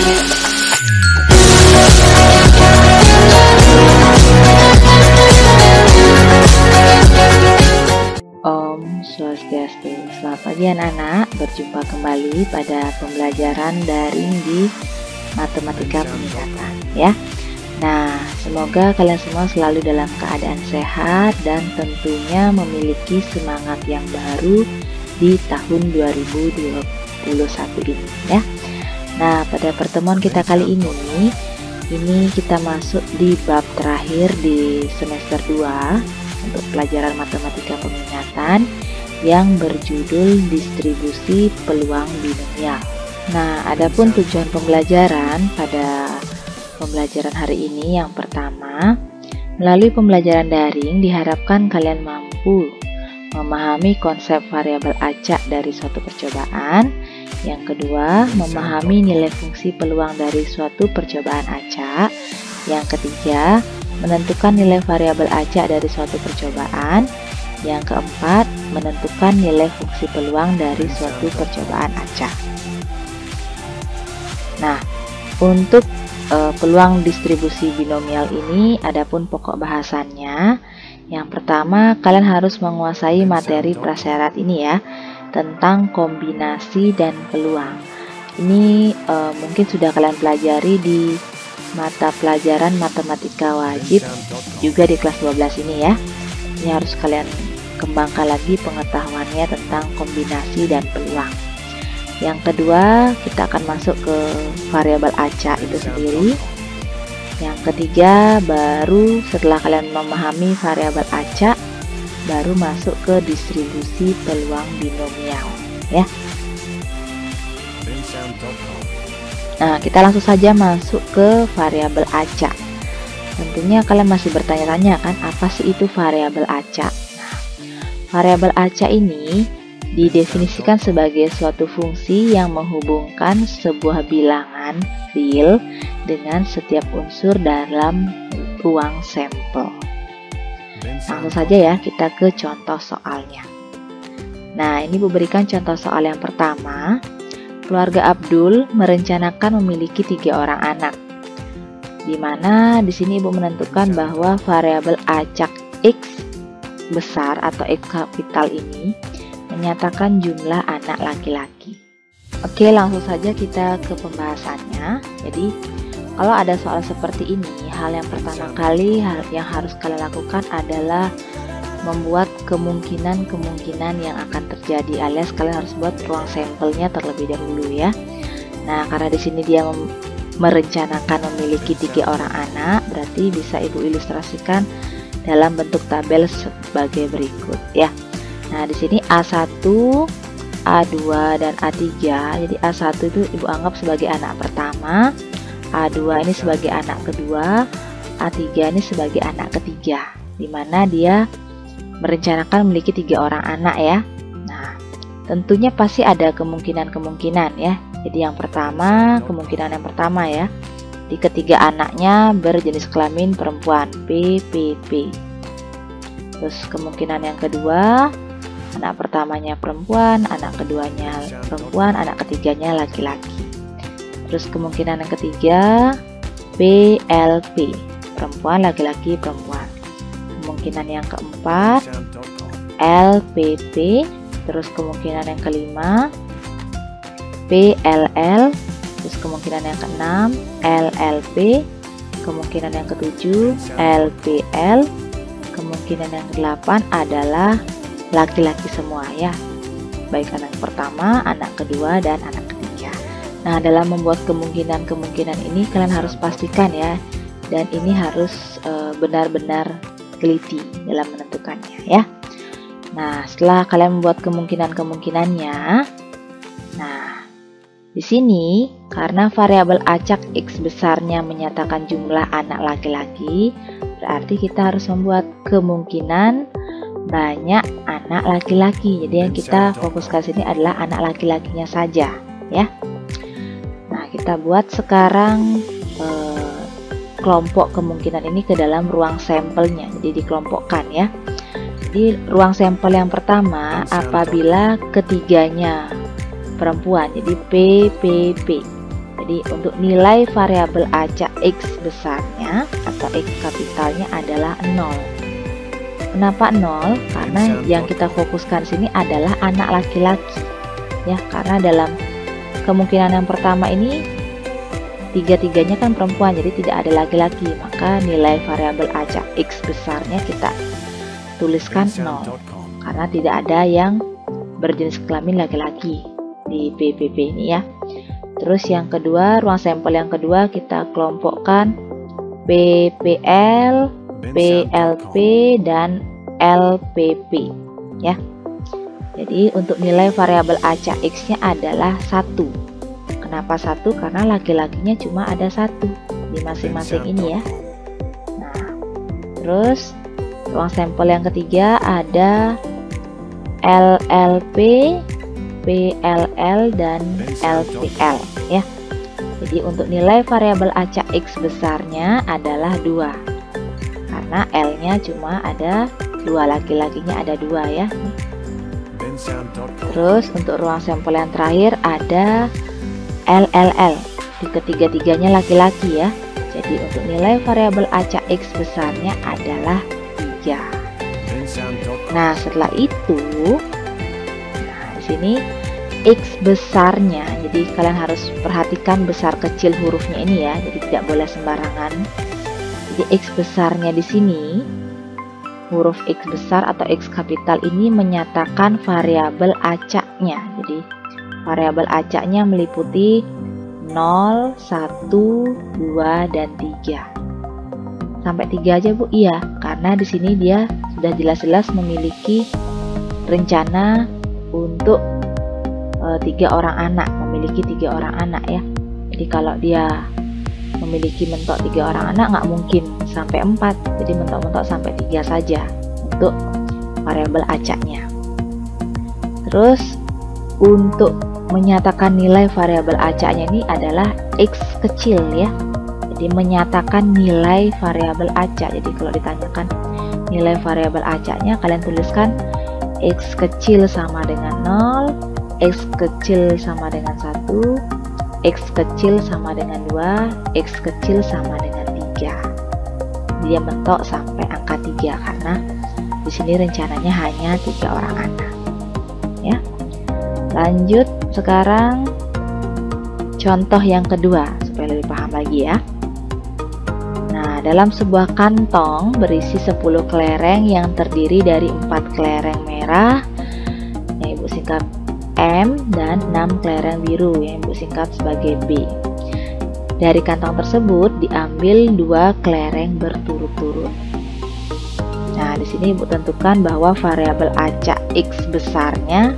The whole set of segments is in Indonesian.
Om Swastiastu. Selamat pagi anak-anak, berjumpa kembali pada pembelajaran daring di Matematika Peningkatan ya. Nah, semoga kalian semua selalu dalam keadaan sehat dan tentunya memiliki semangat yang baru di tahun 2021 ini ya. Nah, pada pertemuan kita kali ini kita masuk di bab terakhir di semester 2 untuk pelajaran matematika peminatan yang berjudul distribusi peluang binomial. Nah, adapun tujuan pembelajaran pada pembelajaran hari ini yang pertama, melalui pembelajaran daring diharapkan kalian mampu memahami konsep variabel acak dari suatu percobaan. Yang kedua, memahami nilai fungsi peluang dari suatu percobaan acak. Yang ketiga, menentukan nilai variabel acak dari suatu percobaan. Yang keempat, menentukan nilai fungsi peluang dari suatu percobaan acak. Nah, untuk peluang distribusi binomial ini adapun pokok bahasannya. Yang pertama, kalian harus menguasai materi prasyarat ini ya, tentang kombinasi dan peluang. Ini mungkin sudah kalian pelajari di mata pelajaran matematika wajib juga di kelas 12 ini ya. Ini harus kalian kembangkan lagi pengetahuannya tentang kombinasi dan peluang. Yang kedua, kita akan masuk ke variabel acak itu sendiri. Yang ketiga, baru setelah kalian memahami variabel acak, baru masuk ke distribusi peluang binomial ya. Nah, kita langsung saja masuk ke variabel acak. Tentunya kalian masih bertanya-tanya kan, apa sih itu variabel acak? Nah, variabel acak ini didefinisikan sebagai suatu fungsi yang menghubungkan sebuah bilangan real dengan setiap unsur dalam ruang sampel. Langsung saja ya kita ke contoh soalnya. Nah, ini Bu berikan contoh soal yang pertama. Keluarga Abdul merencanakan memiliki 3 orang anak. Di mana di sini Ibu menentukan bahwa variabel acak X besar atau X kapital ini menyatakan jumlah anak laki-laki. Oke, langsung saja kita ke pembahasannya. Jadi, kalau ada soal seperti ini, hal yang pertama kali yang harus kalian lakukan adalah membuat kemungkinan-kemungkinan yang akan terjadi, alias kalian harus buat ruang sampelnya terlebih dahulu ya. Nah, karena di sini dia merencanakan memiliki 3 orang anak, berarti bisa Ibu ilustrasikan dalam bentuk tabel sebagai berikut ya. Nah, di sini A1, A2 dan A3. Jadi A1 itu Ibu anggap sebagai anak pertama, A2 ini sebagai anak kedua, A3 ini sebagai anak ketiga, di mana dia merencanakan memiliki 3 orang anak ya. Nah, tentunya pasti ada kemungkinan-kemungkinan ya. Jadi yang pertama, kemungkinan yang pertama ya, di ketiga anaknya berjenis kelamin perempuan, P, P, P. Terus kemungkinan yang kedua, anak pertamanya perempuan, anak keduanya perempuan, anak ketiganya laki-laki. Terus kemungkinan yang ketiga, P, L, P, perempuan, laki-laki, perempuan. Kemungkinan yang keempat, LPP. Terus kemungkinan yang kelima, PLL. Terus kemungkinan yang keenam, LLP. Kemungkinan yang ketujuh, LPL. Kemungkinan yang kedelapan adalah laki-laki semua ya, baik anak pertama, anak kedua, dan anak ketiga. Nah, dalam membuat kemungkinan-kemungkinan ini kalian harus pastikan ya, dan ini harus benar-benar teliti dalam menentukannya ya. Nah, setelah kalian membuat kemungkinan-kemungkinannya, nah di sini karena variabel acak X besarnya menyatakan jumlah anak laki-laki, berarti kita harus membuat kemungkinan banyak anak laki-laki. Jadi yang kita fokuskan sini adalah anak laki-lakinya saja ya. Nah, kita buat sekarang kelompok kemungkinan ini ke dalam ruang sampelnya. Jadi dikelompokkan ya. Jadi ruang sampel yang pertama apabila ketiganya perempuan, jadi P, P, P. Jadi untuk nilai variabel acak X besarnya atau X kapitalnya adalah 0. Kenapa 0? Karena yang kita fokuskan sini adalah anak laki-laki. Ya, karena dalam kemungkinan yang pertama ini tiga-tiganya kan perempuan, jadi tidak ada laki-laki, maka nilai variabel acak X besarnya kita tuliskan 0 karena tidak ada yang berjenis kelamin laki-laki di PPP ini ya. Terus yang kedua, ruang sampel yang kedua kita kelompokkan PPL, PLP, dan LPP ya. Jadi untuk nilai variabel acak X-nya adalah 1. Kenapa 1? Karena laki-lakinya cuma ada 1 di masing-masing ini ya. Nah, terus ruang sampel yang ketiga ada LLP, PLL, dan LPL ya. Jadi untuk nilai variabel acak X besarnya adalah 2 karena L-nya cuma ada 2, laki-lakinya ada 2 ya. Terus untuk ruang sampel yang terakhir ada LLL, di ketiga-tiganya laki-laki ya. Jadi untuk nilai variabel acak X besarnya adalah 3. Nah setelah itu, nah di sini X besarnya, jadi kalian harus perhatikan besar kecil hurufnya ini ya, jadi tidak boleh sembarangan. Jadi X besarnya di sini, huruf X besar atau X kapital ini menyatakan variabel acaknya. Jadi variabel acaknya meliputi 0, 1, 2, dan 3. Sampai 3 aja Bu? Iya, karena di sini dia sudah jelas-jelas memiliki rencana untuk 3 orang anak, memiliki 3 orang anak ya. Jadi kalau dia memiliki mentok 3 orang anak nggak mungkin sampai 4, jadi mentok-mentok sampai 3 saja untuk variabel acaknya. Terus untuk menyatakan nilai variabel acaknya ini adalah X kecil ya. Jadi menyatakan nilai variabel acak. Jadi kalau ditanyakan nilai variabel acaknya, kalian tuliskan X kecil sama dengan 0, X kecil sama dengan 1, X kecil sama dengan 2, X kecil sama dengan 3. Dia mentok sampai angka 3 karena di sini rencananya hanya 3 orang anak. Ya. Lanjut sekarang contoh yang kedua supaya lebih paham lagi ya. Nah, dalam sebuah kantong berisi 10 kelereng yang terdiri dari 4 kelereng merah yang Ibu singkat M dan 6 kelereng biru yang Ibu singkat sebagai B. Dari kantong tersebut diambil 2 kelereng berturut-turut. Nah, di sini Ibu tentukan bahwa variabel acak X besarnya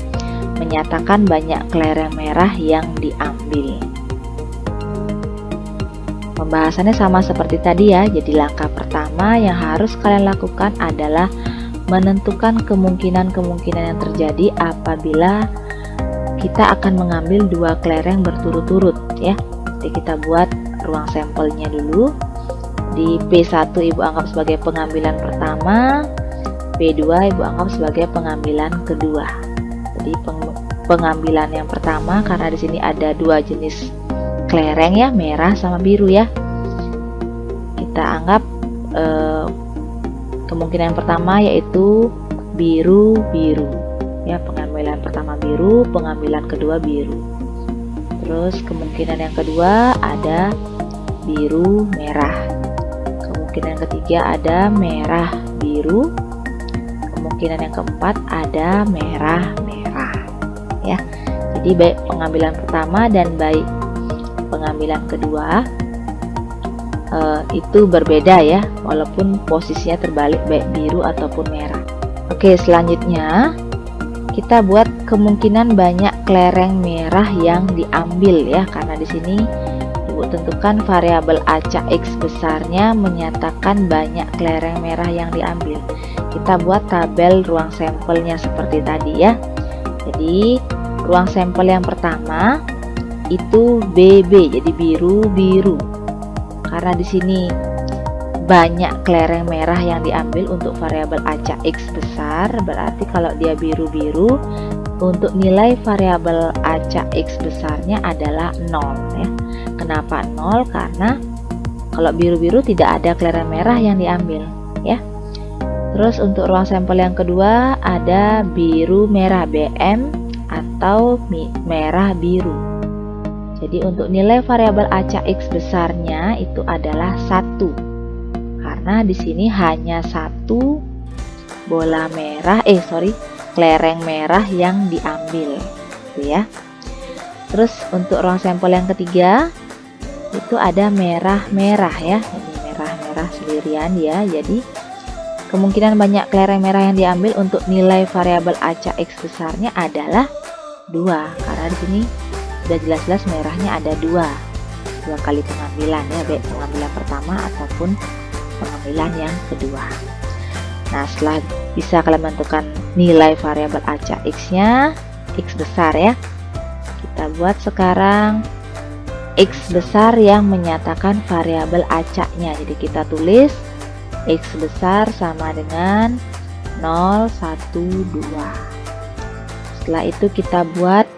menyatakan banyak kelereng merah yang diambil. Pembahasannya sama seperti tadi ya. Jadi langkah pertama yang harus kalian lakukan adalah menentukan kemungkinan-kemungkinan yang terjadi apabila kita akan mengambil 2 kelereng berturut-turut ya. Jadi kita buat ruang sampelnya dulu. Di P1 Ibu anggap sebagai pengambilan pertama, P2 Ibu anggap sebagai pengambilan kedua. Jadi pengambilan yang pertama karena di sini ada 2 jenis kelereng ya, merah sama biru ya. Kita anggap kemungkinan pertama yaitu biru-biru. Ya, pengambilan pertama biru, pengambilan kedua biru. Terus kemungkinan yang kedua ada biru merah. Kemungkinan ketiga ada merah biru. Kemungkinan yang keempat ada merah merah. Ya. Jadi baik pengambilan pertama dan baik pengambilan kedua itu berbeda ya, walaupun posisinya terbalik baik biru ataupun merah. Oke, selanjutnya kita buat kemungkinan banyak kelereng merah yang diambil ya, karena di sini Ibu tentukan variabel acak X besarnya menyatakan banyak kelereng merah yang diambil. Kita buat tabel ruang sampelnya seperti tadi ya. Jadi ruang sampel yang pertama itu BB, jadi biru-biru. Karena di sini banyak kelereng merah yang diambil untuk variabel acak X besar, berarti kalau dia biru-biru, untuk nilai variabel acak X besarnya adalah 0 ya. Kenapa 0? Karena kalau biru-biru tidak ada kelereng merah yang diambil ya. Terus untuk ruang sampel yang kedua ada biru merah BM atau merah biru. Jadi untuk nilai variabel acak X besarnya itu adalah 1. Karena di sini hanya satu bola merah, kelereng merah yang diambil gitu ya. Terus untuk ruang sampel yang ketiga itu ada merah-merah ya. Ini merah-merah sendirian ya. Jadi kemungkinan banyak kelereng merah yang diambil untuk nilai variabel acak X besarnya adalah 2. Karena di sini sudah jelas-jelas merahnya ada 2 kali pengambilan ya, baik pengambilan pertama ataupun pengambilan yang kedua. Nah, setelah bisa kalian menentukan nilai variabel acak X-nya, X besar ya. Kita buat sekarang X besar yang menyatakan variabel acaknya. Jadi kita tulis X besar sama dengan 0, 1, 2. Setelah itu kita buat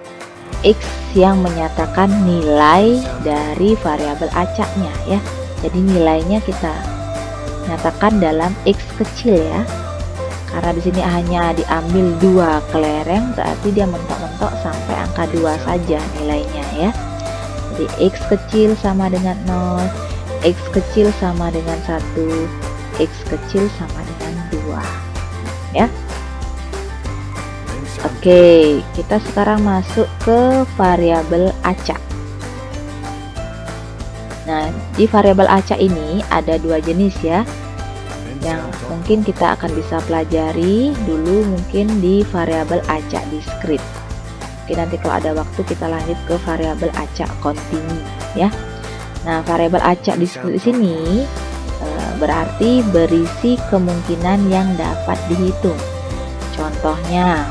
X yang menyatakan nilai dari variabel acaknya ya. Jadi nilainya kita nyatakan dalam X kecil ya. Karena di sini hanya diambil 2 kelereng, berarti dia mentok-mentok sampai angka 2 saja nilainya ya. Jadi X kecil sama dengan 0, X kecil sama dengan 1, X kecil sama dengan 2 ya. Oke, kita sekarang masuk ke variabel acak. Nah, di variabel acak ini ada 2 jenis ya, yang mungkin kita akan bisa pelajari dulu mungkin di variabel acak diskrit. Oke, nanti kalau ada waktu kita lanjut ke variabel acak kontinu ya. Nah, variabel acak diskrit di sini berarti berisi kemungkinan yang dapat dihitung. Contohnya,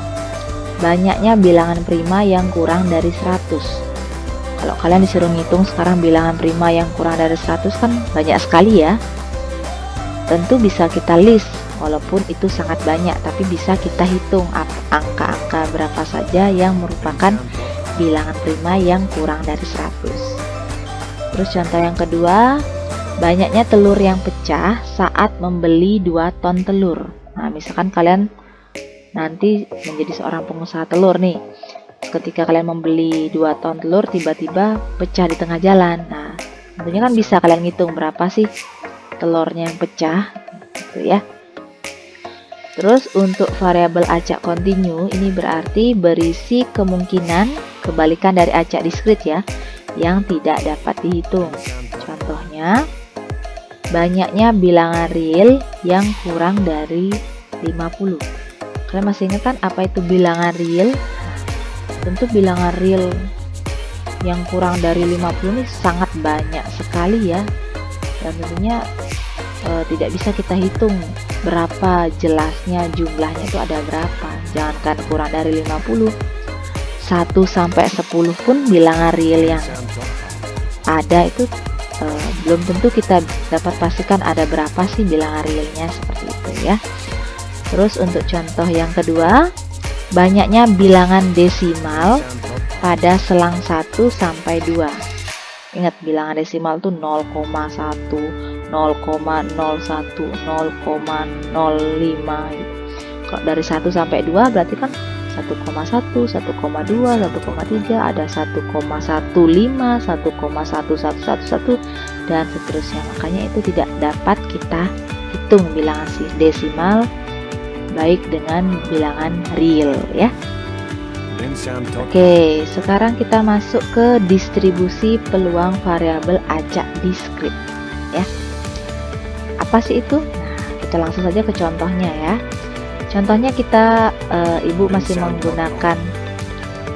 banyaknya bilangan prima yang kurang dari 100. Kalau kalian disuruh ngitung sekarang bilangan prima yang kurang dari 100 kan banyak sekali ya. Tentu bisa kita list, walaupun itu sangat banyak, tapi bisa kita hitung angka-angka berapa saja yang merupakan bilangan prima yang kurang dari 100. Terus contoh yang kedua, banyaknya telur yang pecah saat membeli 2 ton telur. Nah, misalkan kalian nanti menjadi seorang pengusaha telur nih. Ketika kalian membeli 2 ton telur, tiba-tiba pecah di tengah jalan. Nah, tentunya kan bisa kalian ngitung berapa sih telurnya yang pecah gitu ya. Terus untuk variabel acak kontinu ini berarti berisi kemungkinan kebalikan dari acak diskrit ya, yang tidak dapat dihitung. Contohnya, banyaknya bilangan real yang kurang dari 50. Kalian masih ingat kan apa itu bilangan real? Tentu bilangan real yang kurang dari 50 ini sangat banyak sekali ya. Dan tentunya tidak bisa kita hitung berapa jelasnya jumlahnya itu ada berapa. Jangankan kurang dari 50, 1 sampai 10 pun bilangan real yang ada itu belum tentu kita dapat pastikan ada berapa sih bilangan realnya, seperti itu ya. Terus untuk contoh yang kedua, banyaknya bilangan desimal pada selang 1 sampai 2. Ingat, bilangan desimal itu 0,1, 0,01, 0,05 gitu. Kalau dari 1 sampai 2 berarti kan 1,1, 1,2, 1,3, ada 1,15, 1,1111 dan seterusnya. Makanya itu tidak dapat kita hitung bilangan desimal baik dengan bilangan real ya. Oke, sekarang kita masuk ke distribusi peluang variabel acak diskrit ya. Apa sih itu? Nah, kita langsung saja ke contohnya ya. Contohnya kita ibu masih menggunakan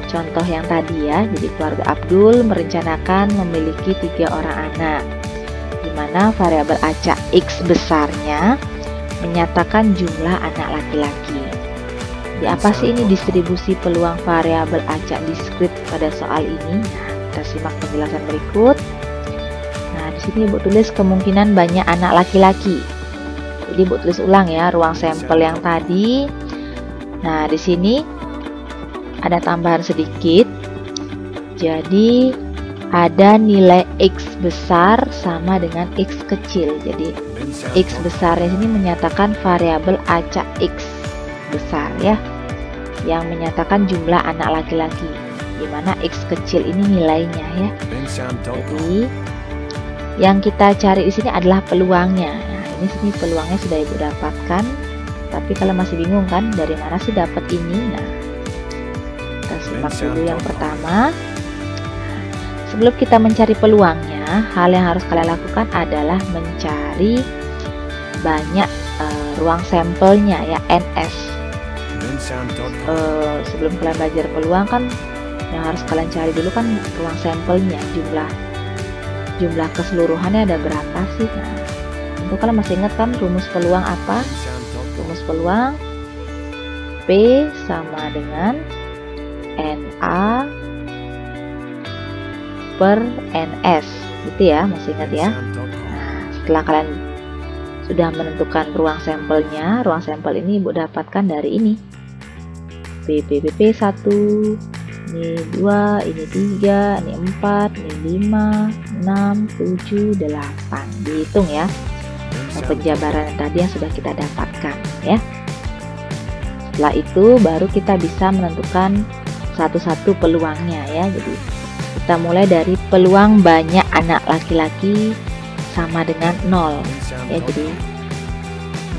contoh yang tadi ya. Jadi keluarga Abdul merencanakan memiliki 3 orang anak, di mana variabel acak X besarnya menyatakan jumlah anak laki-laki. Di apa sih ini distribusi peluang variabel acak diskrit pada soal ini? Nah, kita simak penjelasan berikut. Nah, di sini ibu tulis kemungkinan banyak anak laki-laki. Jadi ibu tulis ulang ya ruang sampel yang tadi. Nah, di sini ada tambahan sedikit. Jadi ada nilai X besar sama dengan X kecil. Jadi X besarnya sini menyatakan variabel acak X besar ya, yang menyatakan jumlah anak laki-laki, dimana X kecil ini nilainya ya. Jadi yang kita cari di sini adalah peluangnya. Nah, ini sini peluangnya sudah Ibu dapatkan. Tapi kalau masih bingung kan dari mana sih dapat ini? Nah, kita simak dulu yang pertama. Sebelum kita mencari peluangnya, hal yang harus kalian lakukan adalah mencari banyak ruang sampelnya ya, NS. Sebelum kalian belajar peluang kan yang harus kalian cari dulu kan ruang sampelnya, jumlah keseluruhannya ada berapa sih? Nah, tentu kalian masih ingat kan rumus peluang apa? Rumus peluang P sama dengan NA per NS, gitu ya, masih ingat ya. Nah, setelah kalian sudah menentukan ruang sampelnya, ruang sampel ini Ibu dapatkan dari ini PP 1, ini 2, ini 3, ini 4, ini 5, 6, 7, 8. Dihitung ya penjabaran yang tadi yang sudah kita dapatkan ya. Setelah itu baru kita bisa menentukan satu-satu peluangnya ya. Jadi kita mulai dari peluang banyak anak laki-laki sama dengan 0 ya. Jadi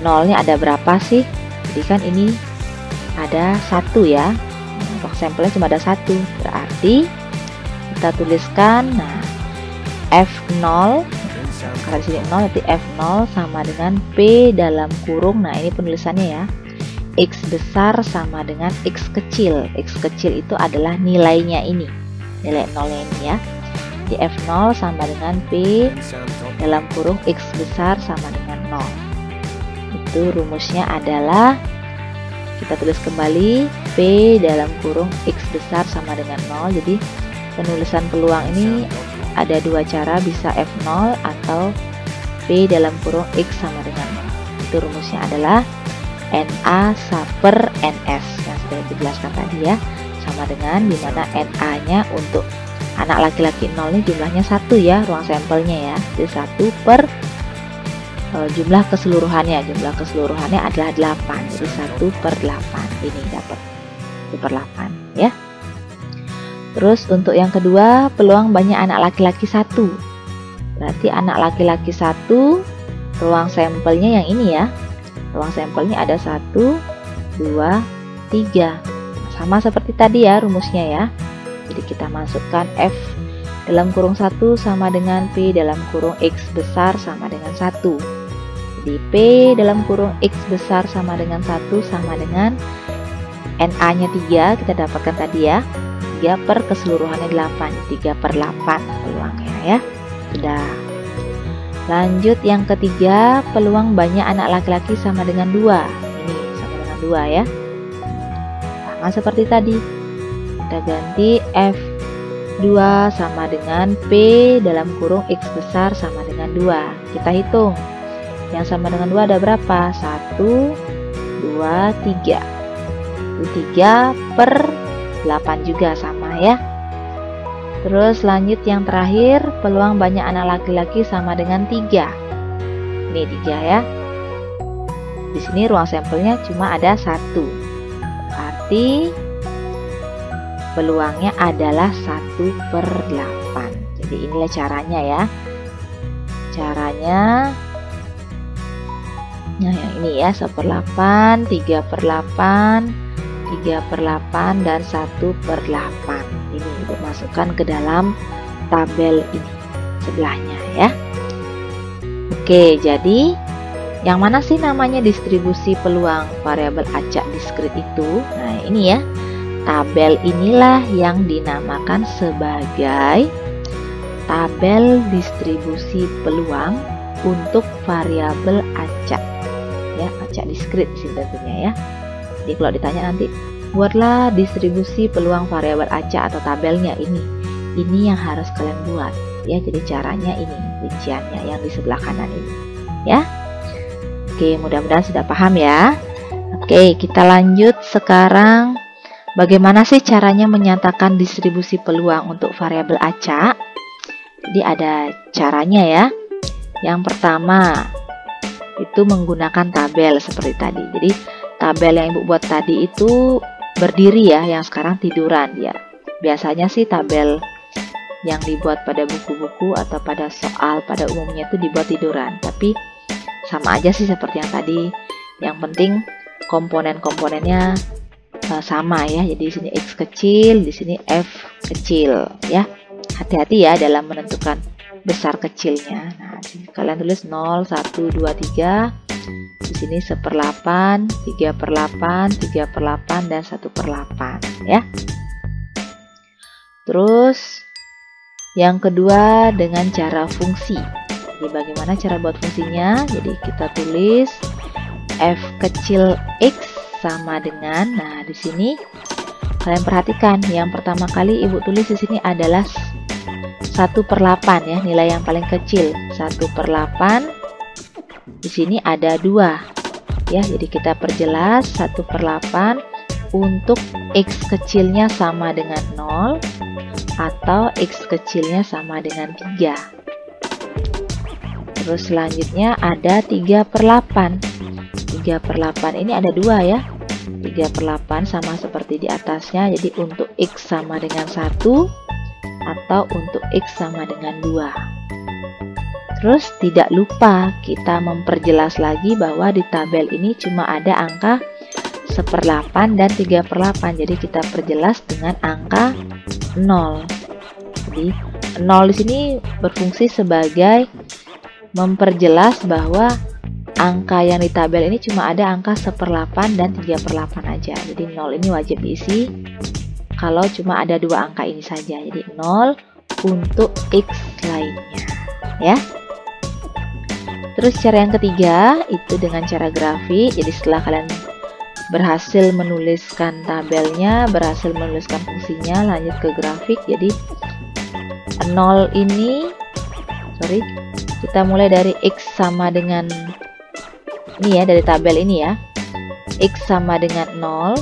nolnya ada berapa sih? Jadi kan ini ada 1 ya. Untuk sampelnya cuma ada 1. Berarti kita tuliskan nah F0 karena di sini 0, nanti F0 sama dengan P dalam kurung. Nah, ini penulisannya ya. X besar sama dengan X kecil. X kecil itu adalah nilainya ini. Nilai 0-nya ini ya. Di F0 sama dengan P dalam kurung X besar sama dengan 0. Itu rumusnya adalah, kita tulis kembali, P dalam kurung X besar sama dengan 0. Jadi penulisan peluang ini ada dua cara, bisa F0 atau P dalam kurung X sama dengan 0. Itu rumusnya adalah NA per NS yang sudah dijelaskan tadi ya, sama dengan dimana NA nya untuk anak laki-laki 0 ini jumlahnya 1 ya, ruang sampelnya ya. Jadi 1 per jumlah keseluruhannya adalah 8. Jadi 1 per 8 ini dapat 1 per 8 ya. Terus untuk yang kedua, peluang banyak anak laki-laki 1. Berarti anak laki-laki 1, ruang sampelnya yang ini ya. Ruang sampelnya ada 1, 2, 3. Sama seperti tadi ya rumusnya ya. Jadi kita masukkan F dalam kurung 1 sama dengan P dalam kurung X besar sama dengan 1. Jadi P dalam kurung X besar sama dengan 1 sama dengan NA-nya 3, kita dapatkan tadi ya. 3 per keseluruhannya 8, 3 per 8 peluangnya ya. Sudah. Lanjut yang ketiga, peluang banyak anak laki-laki sama dengan 2. Ini sama dengan 2 ya. Sama seperti tadi. Kita ganti F2 sama dengan P dalam kurung X besar sama dengan 2. Kita hitung. Yang sama dengan 2 ada berapa? 1, 2, 3. 3 per 8 juga sama ya. Terus lanjut yang terakhir, peluang banyak anak laki-laki sama dengan 3. Ini 3 ya. Di sini ruang sampelnya cuma ada 1. Berarti peluangnya adalah 1 per 8. Jadi inilah caranya ya. Caranya nah yang ini ya, 1 per 8, 3 per 8, 3 per 8 dan 1 per 8. Ini dimasukkan ke dalam tabel ini sebelahnya ya. Oke, jadi yang mana sih namanya distribusi peluang variabel acak diskrit itu? Nah, ini ya. Tabel inilah yang dinamakan sebagai tabel distribusi peluang untuk variabel acak. Ya, acak diskrit sih tentunya ya. Jadi kalau ditanya nanti, buatlah distribusi peluang variabel acak atau tabelnya ini. Ini yang harus kalian buat ya. Jadi caranya ini, rinciannya yang di sebelah kanan ini ya. Oke, mudah-mudahan sudah paham ya. Oke, kita lanjut sekarang. Bagaimana sih caranya menyatakan distribusi peluang untuk variabel acak? Jadi ada caranya ya. Yang pertama itu menggunakan tabel seperti tadi. Jadi tabel yang Ibu buat tadi itu berdiri ya, yang sekarang tiduran ya. Biasanya sih tabel yang dibuat pada buku-buku atau pada soal pada umumnya itu dibuat tiduran. Tapi sama aja sih seperti yang tadi. Yang penting komponen-komponennya sama ya. Jadi di sini X kecil, di sini F kecil ya. Hati-hati ya dalam menentukan besar kecilnya. Nah, kalian tulis 0, 1, 2, 3. Di sini 1/8, 3/8, 3/8 dan 1/8 ya. Terus yang kedua dengan cara fungsi. Jadi bagaimana cara buat fungsinya? Jadi kita tulis F kecil X sama dengan, nah di sini kalian perhatikan yang pertama kali Ibu tulis di sini adalah 1/8 ya, nilai yang paling kecil 1/8. Di sini ada 2 ya, jadi kita perjelas 1/8 untuk X kecilnya sama dengan 0 atau X kecilnya sama dengan 3. Terus selanjutnya ada 3/8. 3/8 ini ada 2 ya. 3/8 sama seperti di atasnya. Jadi untuk X sama dengan 1 atau untuk X sama dengan 2. Terus tidak lupa kita memperjelas lagi bahwa di tabel ini cuma ada angka 1/8 dan 3/8. Jadi kita perjelas dengan angka 0. Jadi 0 di sini berfungsi sebagai memperjelas bahwa angka yang di tabel ini cuma ada angka 1/8 dan 3/8 aja. Jadi 0 ini wajib diisi kalau cuma ada 2 angka ini saja. Jadi 0 untuk X lainnya ya. Terus cara yang ketiga itu dengan cara grafik. Jadi setelah kalian berhasil menuliskan tabelnya, berhasil menuliskan fungsinya, lanjut ke grafik. Jadi 0 ini, kita mulai dari X sama dengan ini ya, dari tabel ini ya. X sama dengan 0,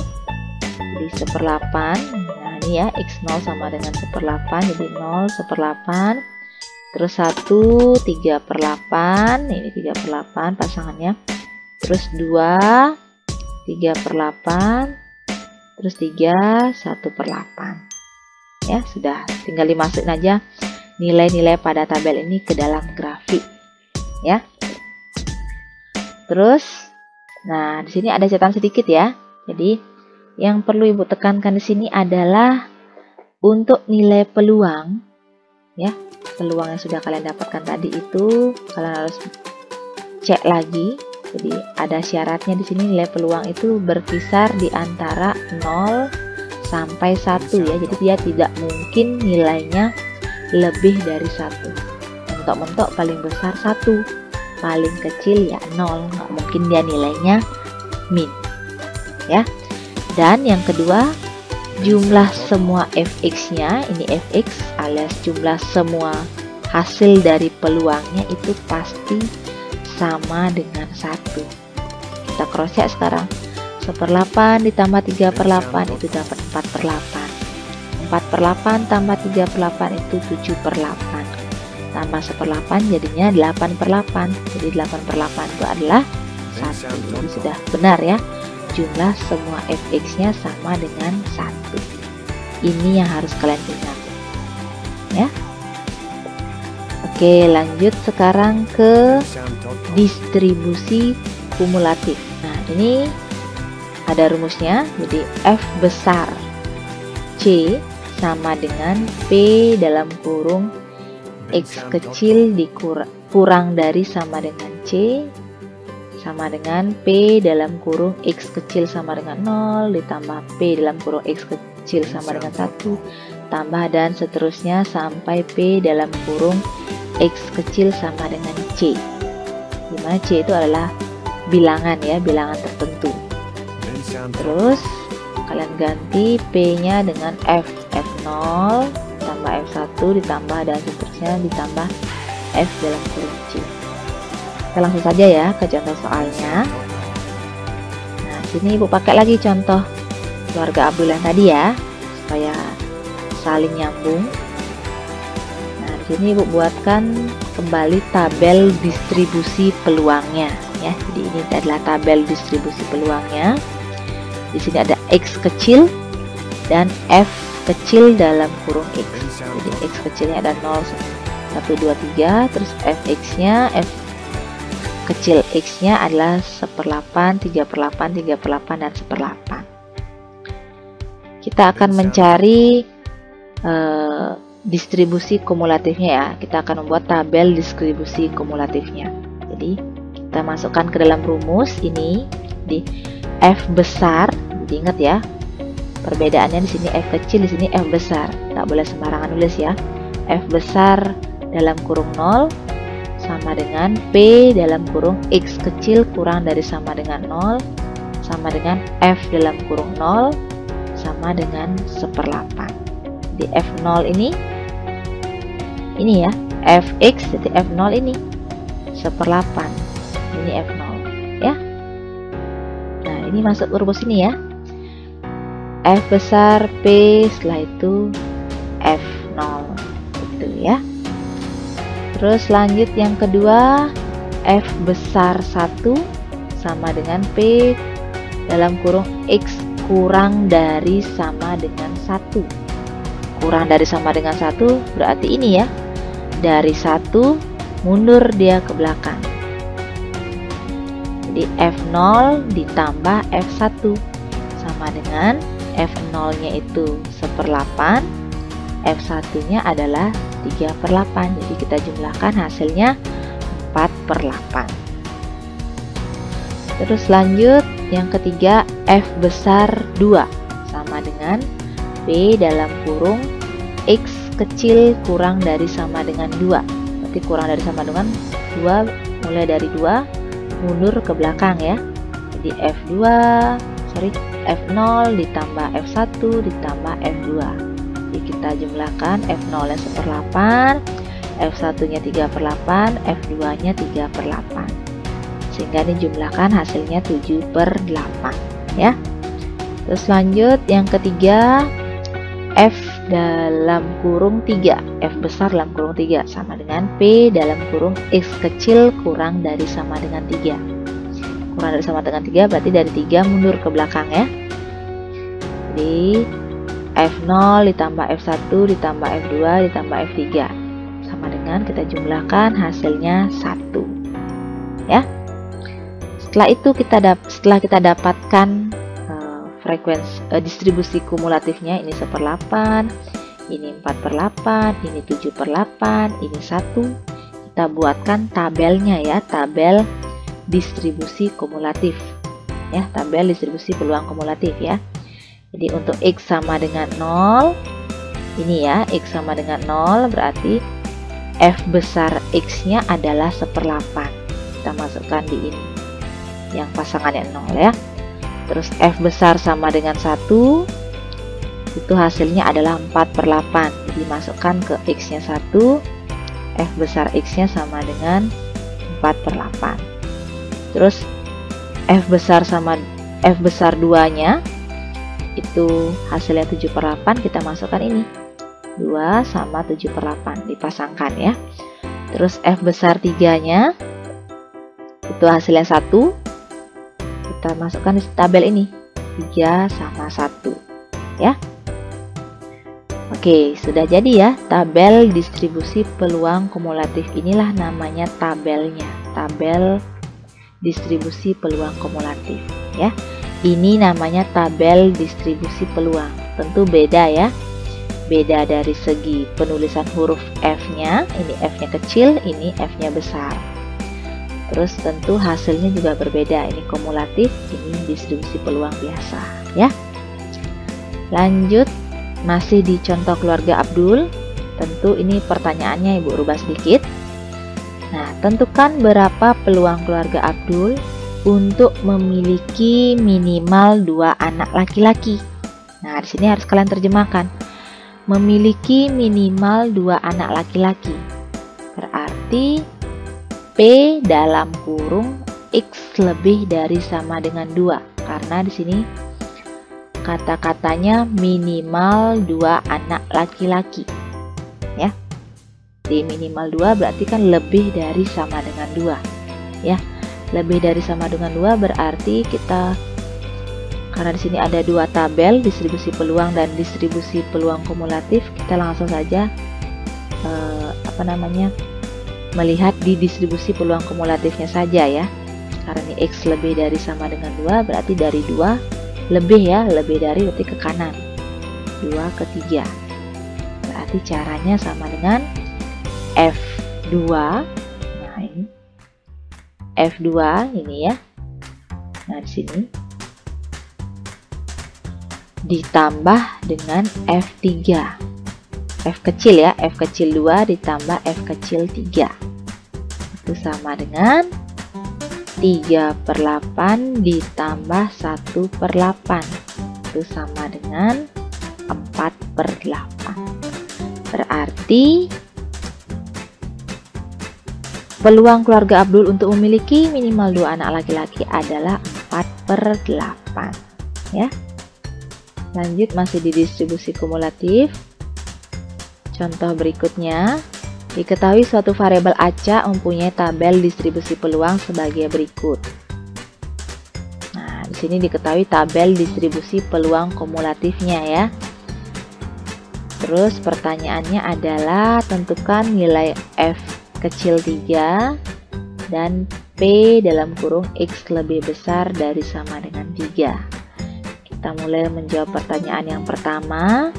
jadi 1/8. Nah ini ya, X0 sama dengan 1/8, jadi 0, 1/8. Terus 1, 3/8, ini 3/8 pasangannya. Terus 2, 3/8, terus 3, 1/8 ya. Sudah, tinggal dimasukin aja nilai-nilai pada tabel ini ke dalam grafik ya. Terus nah di sini ada catatan sedikit ya. Jadi yang perlu Ibu tekankan di sini adalah untuk nilai peluang ya. Peluang yang sudah kalian dapatkan tadi itu kalian harus cek lagi. Jadi ada syaratnya di sini, nilai peluang itu berkisar di antara 0 sampai 1 ya. Jadi dia tidak mungkin nilainya lebih dari 1. Mentok-mentok paling besar 1, paling kecil ya 0. Nggak mungkin dia nilainya min ya. Dan yang kedua, jumlah semua fx-nya, ini fx alias jumlah semua hasil dari peluangnya itu pasti sama dengan 1. Kita cross check sekarang. 1/8 ditambah 3/8 itu dapat 4/8. 4/8 tambah 3/8 itu 7/8. Tambah 1/8 jadinya 8/8. Jadi 8/8 itu adalah 1. Jadi sudah benar ya. Jumlah semua fx-nya sama dengan 1. Ini yang harus kalian ingat ya. Oke, lanjut sekarang ke distribusi kumulatif. Nah, ini ada rumusnya. Jadi F besar C sama dengan P dalam kurung X kecil dikurang dari sama dengan C sama dengan P dalam kurung X kecil sama dengan 0 ditambah P dalam kurung X kecil sama dengan 1 tambah dan seterusnya sampai P dalam kurung X kecil sama dengan C, dimana C itu adalah bilangan ya, bilangan tertentu. Terus kalian ganti P nya dengan F0 tambah F1 ditambah dan seterusnya ditambah F dalam kurung C. Kita langsung saja ya ke contoh soalnya. Nah sini Ibu pakai lagi contoh keluarga Abdul yang tadi ya, supaya saling nyambung. Nah di Di sini Ibu buatkan kembali tabel distribusi peluangnya ya. Jadi ini adalah tabel distribusi peluangnya. Di sini ada X kecil dan F kecil dalam kurung X. Jadi X kecilnya ada 0, 1, 2, 3. Terus Fx-nya, F kecil X-nya adalah 1/8, 3/8, 3/8, dan 1/8. Kita akan mencari distribusi kumulatifnya ya. Kita akan membuat tabel distribusi kumulatifnya. Jadi kita masukkan ke dalam rumus ini di F besar. Jadi ingat ya, perbedaannya di sini F kecil, di sini F besar. Nggak boleh sembarangan nulis ya. F besar dalam kurung 0 sama dengan P dalam kurung X kecil kurang dari sama dengan 0 sama dengan F dalam kurung 0 sama dengan 1/8. Di F0 ini ya, Fx, jadi F0 ini 1/8. Ini F0 ya. Nah, ini masuk ke rumus ini ya. F besar P, setelah itu F0 gitu ya. Terus lanjut yang kedua, F besar 1 sama dengan P dalam kurung X kurang dari sama dengan 1. Kurang dari sama dengan 1 berarti ini ya. Dari 1 mundur dia ke belakang. Jadi F0 ditambah F1 sama dengan F0-nya itu 1/8, F1-nya adalah 3/8. Jadi kita jumlahkan hasilnya 4/8. Terus lanjut yang ketiga, F besar 2 sama dengan P dalam kurung X kecil kurang dari sama dengan 2. Berarti kurang dari sama dengan 2, mulai dari 2 mundur ke belakang ya. Jadi F0 ditambah F1 ditambah F2. Jadi kita jumlahkan F0 nya 1/8, F1 nya 3/8, F2 nya 3/8. Sehingga dijumlahkan hasilnya 7/8 ya. Terus lanjut yang ketiga, F dalam kurung 3, F besar dalam kurung 3 sama dengan P dalam kurung X kecil kurang dari sama dengan 3. Kurang dari sama dengan 3 berarti dari 3 mundur ke belakang ya. Jadi F0 ditambah F1 ditambah F2 ditambah F3 sama dengan kita jumlahkan hasilnya 1 ya. Setelah itu setelah kita dapatkan frekuensi distribusi kumulatifnya, ini 1/8, ini 4/8, ini 7/8, ini 1. Kita buatkan tabelnya ya, tabel distribusi kumulatif ya, tabel distribusi peluang kumulatif ya. Jadi untuk X sama dengan 0, ini ya, X sama dengan 0 berarti F besar X-nya adalah 1/8. Kita masukkan di ini yang pasangannya 0 ya. Terus F besar sama dengan 1, itu hasilnya adalah 4/8. Jadi masukkan ke X nya 1, F besar X nya sama dengan 4/8. Terus F besar 2 nya itu hasilnya 7/8. Kita masukkan ini 2 sama 7/8 dipasangkan ya. Terus F besar 3 nya itu hasilnya 1. Kita masukkan di tabel ini 3 sama 1 ya. Oke, sudah jadi ya tabel distribusi peluang kumulatif. Inilah namanya tabelnya, tabel distribusi peluang kumulatif ya. Ini namanya tabel distribusi peluang. Tentu beda ya, beda dari segi penulisan huruf F-nya. Ini F-nya kecil, ini F-nya besar. Terus tentu hasilnya juga berbeda. Ini kumulatif, ini distribusi peluang biasa ya. Lanjut, masih di contoh keluarga Abdul. Tentu ini pertanyaannya Ibu rubah sedikit. Nah, tentukan berapa peluang keluarga Abdul untuk memiliki minimal 2 anak laki-laki. Nah, di sini harus kalian terjemahkan. Memiliki minimal 2 anak laki-laki. Berarti P dalam kurung X lebih dari sama dengan 2. Karena di sini kata-katanya minimal 2 anak laki-laki. Ya. D minimal 2 berarti kan lebih dari sama dengan 2 ya. Lebih dari sama dengan 2 berarti kita, karena di sini ada dua tabel, distribusi peluang dan distribusi peluang kumulatif, kita langsung saja melihat di distribusi peluang kumulatifnya saja ya. Karena ini X lebih dari sama dengan 2 berarti dari 2 lebih ya, lebih dari berarti ke kanan, 2 ke 3. Berarti caranya sama dengan F2. Nah ini F2 ini ya. Nah di sini ditambah dengan F3. F kecil ya, F kecil 2 ditambah F kecil 3. Itu sama dengan 3/8 ditambah 1/8. Itu sama dengan 4/8. Berarti peluang keluarga Abdul untuk memiliki minimal 2 anak laki-laki adalah 4/8 ya. Lanjut, masih di distribusi kumulatif. Contoh berikutnya, diketahui suatu variabel acak mempunyai tabel distribusi peluang sebagai berikut. Nah, di sini diketahui tabel distribusi peluang kumulatifnya ya. Terus pertanyaannya adalah tentukan nilai F kecil 3 dan P dalam kurung X lebih besar dari sama dengan 3. Kita mulai menjawab pertanyaan yang pertama.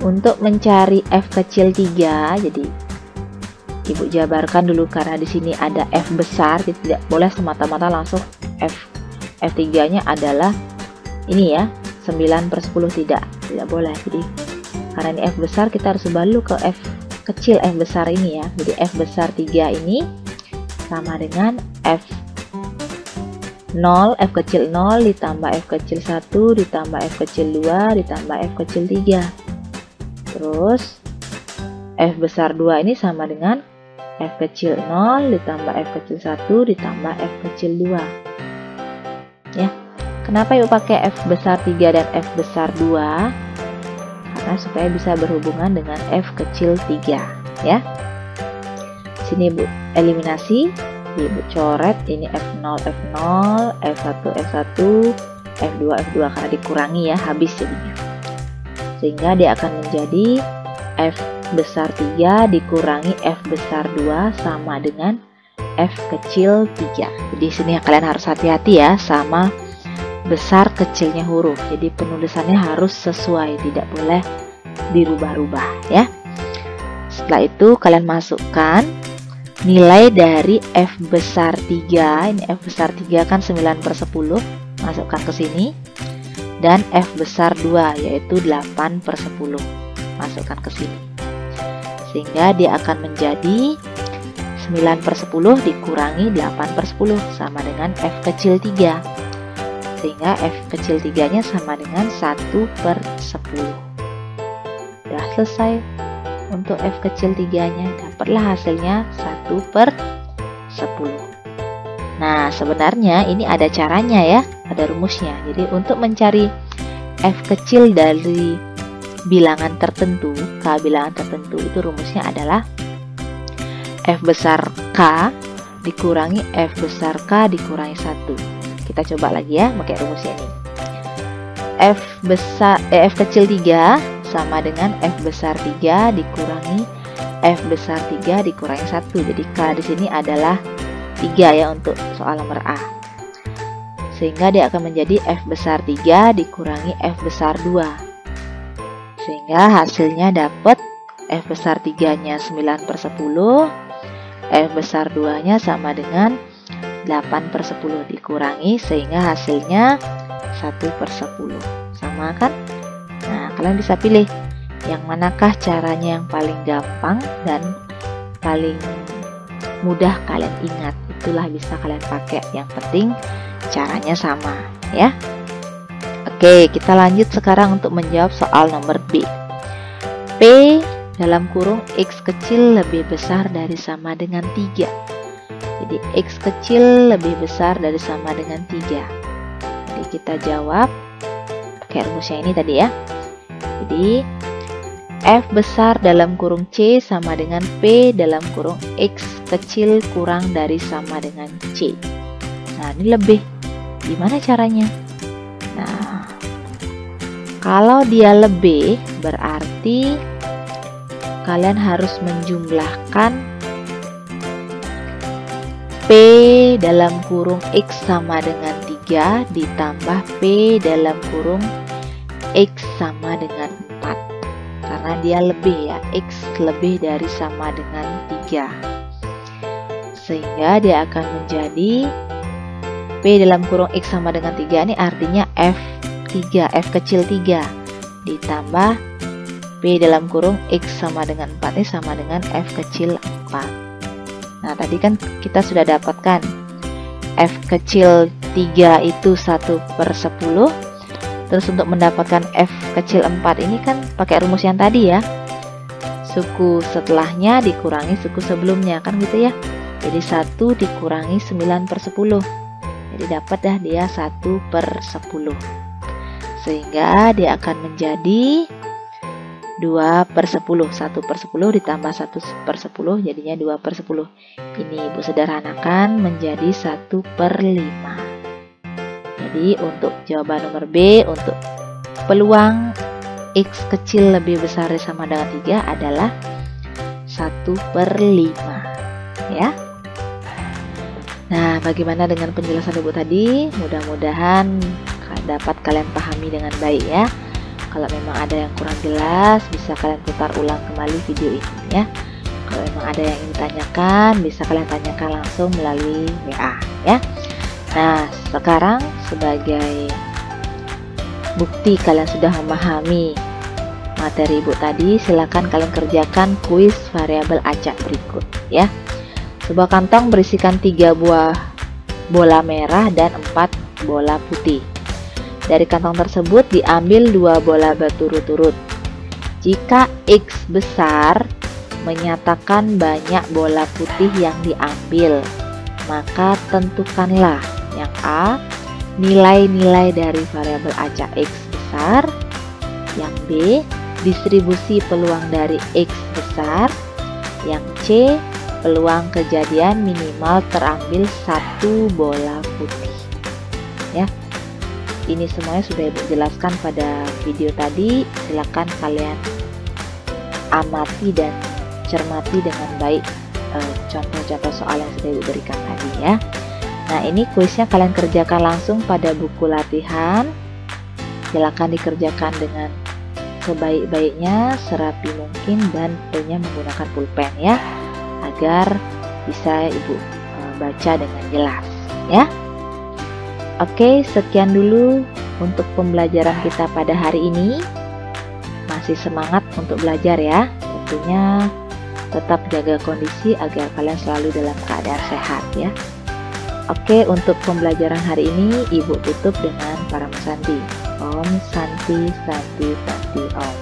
Untuk mencari F kecil 3, jadi Ibu jabarkan dulu karena di sini ada F besar, jadi tidak boleh semata-mata langsung F3-nya adalah ini ya, 9/10, tidak boleh. Jadi karena ini F besar, kita harus balik ke F kecil F besar ini ya. Jadi F besar 3 ini sama dengan F 0, F kecil 0 ditambah F kecil 1 ditambah F kecil 2 ditambah F kecil 3. Terus F besar 2 ini sama dengan F kecil 0 ditambah F kecil 1 ditambah F kecil 2 ya. Kenapa Ibu pakai F besar 3 dan F besar 2? Karena supaya bisa berhubungan dengan F kecil 3 ya. Sini Ibu eliminasi, Ibu coret ini F0 F0, F1 F1, F2 F2 karena dikurangi ya, habis jadinya. Sehingga dia akan menjadi F besar 3 dikurangi F besar 2 sama dengan F kecil 3. Jadi sini kalian harus hati-hati ya sama besar kecilnya huruf. Jadi penulisannya harus sesuai, tidak boleh dirubah-rubah ya. Setelah itu kalian masukkan nilai dari F besar 3. Ini F besar 3 kan 9/10, masukkan ke sini. Dan F besar 2 yaitu 8/10, masukkan ke sini. Sehingga dia akan menjadi 9/10 dikurangi 8/10 sama dengan F kecil 3. Sehingga F kecil 3-nya sama dengan 1/10. Sudah selesai untuk F kecil 3-nya. Dapatlah hasilnya 1/10. Nah, sebenarnya ini ada caranya ya, ada rumusnya. Jadi untuk mencari F kecil dari bilangan tertentu, K bilangan tertentu, itu rumusnya adalah F besar K dikurangi F besar K dikurangi 1. Kita coba lagi ya pakai rumusnya ini. F kecil 3 sama dengan F besar 3 dikurangi F besar 3 dikurangi 1. Jadi K di sini adalah 3 ya untuk soal nomor A. Sehingga dia akan menjadi F besar 3 dikurangi F besar 2. Sehingga hasilnya dapat F besar 3-nya 9/10, F besar 2-nya sama dengan 8/10 dikurangi, sehingga hasilnya 1/10. Sama kan? Nah, kalian bisa pilih yang manakah caranya yang paling gampang dan paling mudah kalian ingat. Itulah bisa kalian pakai, yang penting caranya sama ya. Oke, kita lanjut sekarang untuk menjawab soal nomor B. P dalam kurung X kecil lebih besar dari sama dengan 3. Jadi X kecil lebih besar dari sama dengan 3. Jadi kita jawab pakai rumusnya ini tadi ya. Jadi F besar dalam kurung C sama dengan P dalam kurung X kecil kurang dari sama dengan C. Nah, ini lebih. Gimana caranya? Nah, kalau dia lebih, berarti kalian harus menjumlahkan P dalam kurung X sama dengan 3 ditambah P dalam kurung X sama dengan 4. Karena dia lebih ya, X lebih dari sama dengan 3. Sehingga dia akan menjadi P dalam kurung X sama dengan 3 ini artinya F3, F kecil 3 ditambah P dalam kurung X sama dengan 4 ini sama dengan F kecil 4. Nah, tadi kan kita sudah dapatkan F kecil 3 itu 1/10. Terus untuk mendapatkan F kecil 4 ini kan pakai rumus yang tadi ya. Suku setelahnya dikurangi suku sebelumnya, kan gitu ya. Jadi 1 dikurangi 9/10. Jadi dapat dah dia 1/10. Sehingga dia akan menjadi 2/10. 1/10 ditambah 1/10 jadinya 2/10. Ini Ibu sederhanakan menjadi 1/5. Jadi untuk jawaban nomor B, untuk peluang X kecil lebih besar dari sama dengan 3 adalah 1/5 ya. Nah, bagaimana dengan penjelasan Ibu tadi? Mudah-mudahan dapat kalian pahami dengan baik ya. Kalau memang ada yang kurang jelas, bisa kalian putar ulang kembali video ini ya. Kalau memang ada yang ingin ditanyakan, bisa kalian tanyakan langsung melalui WA ya. Nah, sekarang sebagai bukti kalian sudah memahami materi Ibu tadi, silakan kalian kerjakan kuis variabel acak berikut ya. Sebuah kantong berisikan 3 buah bola merah dan 4 bola putih. Dari kantong tersebut diambil 2 bola berturut-turut. Jika X besar menyatakan banyak bola putih yang diambil, maka tentukanlah yang A, nilai-nilai dari variabel acak X besar. Yang B, distribusi peluang dari X besar. Yang C, peluang kejadian minimal terambil 1 bola putih. Ya, ini semuanya sudah Ibu jelaskan pada video tadi. Silakan kalian amati dan cermati dengan baik contoh-contoh soal yang sudah Ibu berikan tadi ya. Nah, ini kuisnya kalian kerjakan langsung pada buku latihan. Silakan dikerjakan dengan sebaik-baiknya, serapi mungkin, dan tentunya menggunakan pulpen ya, agar bisa Ibu baca dengan jelas ya. Oke, sekian dulu untuk pembelajaran kita pada hari ini. Masih semangat untuk belajar ya. Tentunya tetap jaga kondisi agar kalian selalu dalam keadaan sehat ya. Oke, untuk pembelajaran hari ini Ibu tutup dengan Parama Santi. Om Santi Santi Santi Om.